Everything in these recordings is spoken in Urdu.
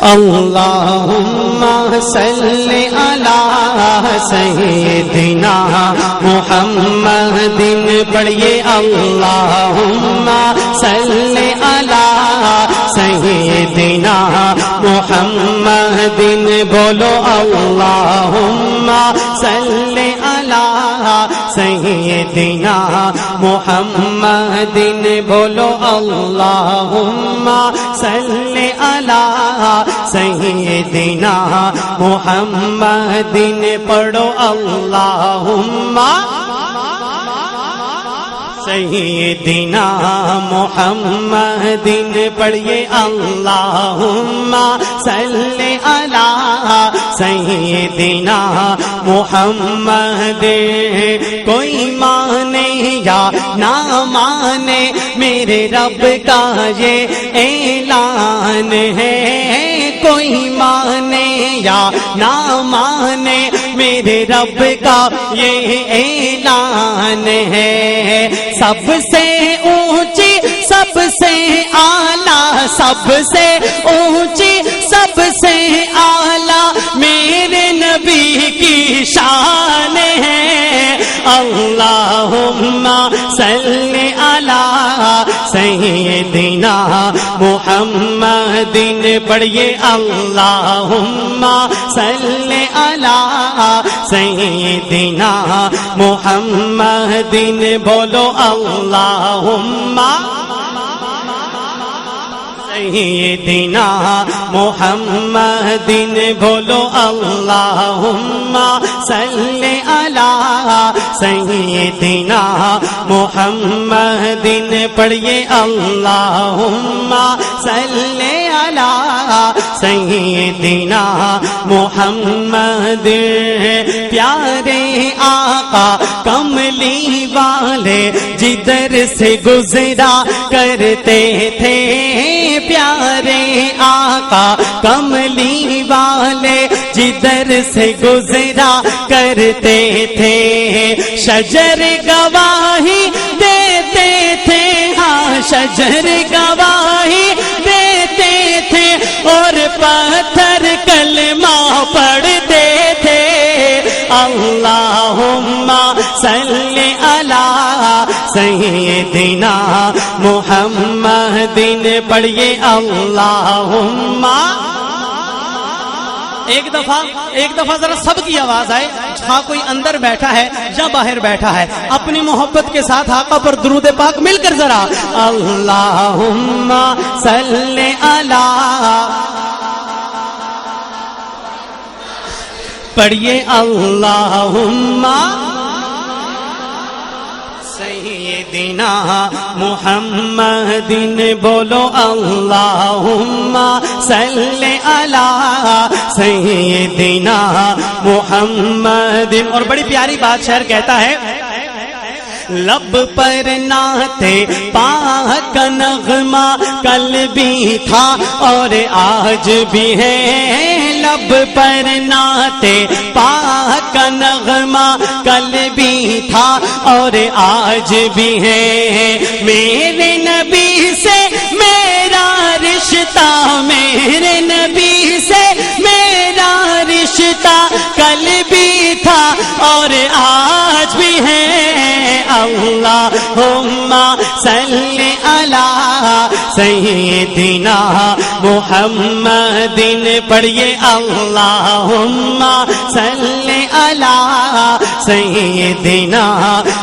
اللہم صلی علی سیدنا محمد پڑھیے اللہم صلی علی سیدنا محمد بولو اللہم صلی علی سیدنا محمد بولو اللہم صلی علی سیدنا محمد پڑھو اللہم سیدنا محمد پڑھیے اللہم صلی علی سیدنا محمد کوئی مانے یا نہ مانے میرے رب کا یہ اعلان ہے کوئی مانے یا نہ مانے میرے رب کا یہ اعلان ہے سب سے اونچی سب سے اعلیٰ سب سے اونچی سب سے اعلیٰ میرے نبی کی شان ہے اللہم صلی علی سیدنا محمد پڑھیے اللہم صلی علی سیدنا محمد بولو اللہم سیدنا محمد بولو اللہم صلی علی سیدنا محمد پڑھیے اللہم صلی علی سیدنا محمد پیارے آقا کملی والے جدھر سے گزرا کرتے تھے پیارے آقا کملی والے جدھر سے گزرا کرتے تھے شجر گواہی دیتے تھے ہاں شجر گواہی دیتے تھے اور پتھر کلمہ پڑھتے تھے اللہم صلی علی سیدنا محمد پڑھیے اللہم ایک دفعہ ذرا سب کی آواز آئے ہاں کوئی اندر بیٹھا ہے یا باہر بیٹھا ہے اپنی محبت کے ساتھ آقا پر درود پاک مل کر ذرا اللہم صلی علی پڑھیے اللہم سیدنا محمد بولو اللہم صلی علی سیدنا محمد اور بڑی پیاری بات شعر کہتا ہے لب پر نعت پاک کا نغمہ کل بھی تھا اور آج بھی ہے لب پر نعت پاک کا نغمہ کل بھی تھا اور آج بھی ہے میرے نبی سے میرا رشتہ میرے نبی سے میرا رشتہ کل بھی تھا اور آج بھی ہے اللہم صلی علی سیدنا محمد پڑھیے اللہم صلی علی سیدنا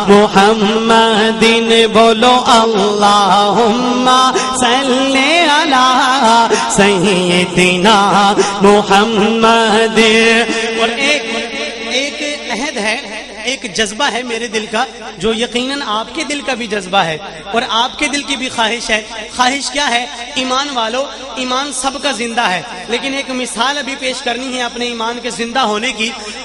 محمد بولو اللہم صلی علی سیدنا محمد اور ایک عہد ہے ایک جذبہ ہے میرے دل کا جو یقیناً آپ کے دل کا بھی جذبہ ہے اور آپ کے دل کی بھی خواہش ہے خواہش کیا ہے ایمان والو ایمان سب کا زندہ ہے لیکن ایک مثال ابھی پیش کرنی ہے اپنے ایمان کے زندہ ہونے کی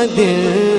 محمد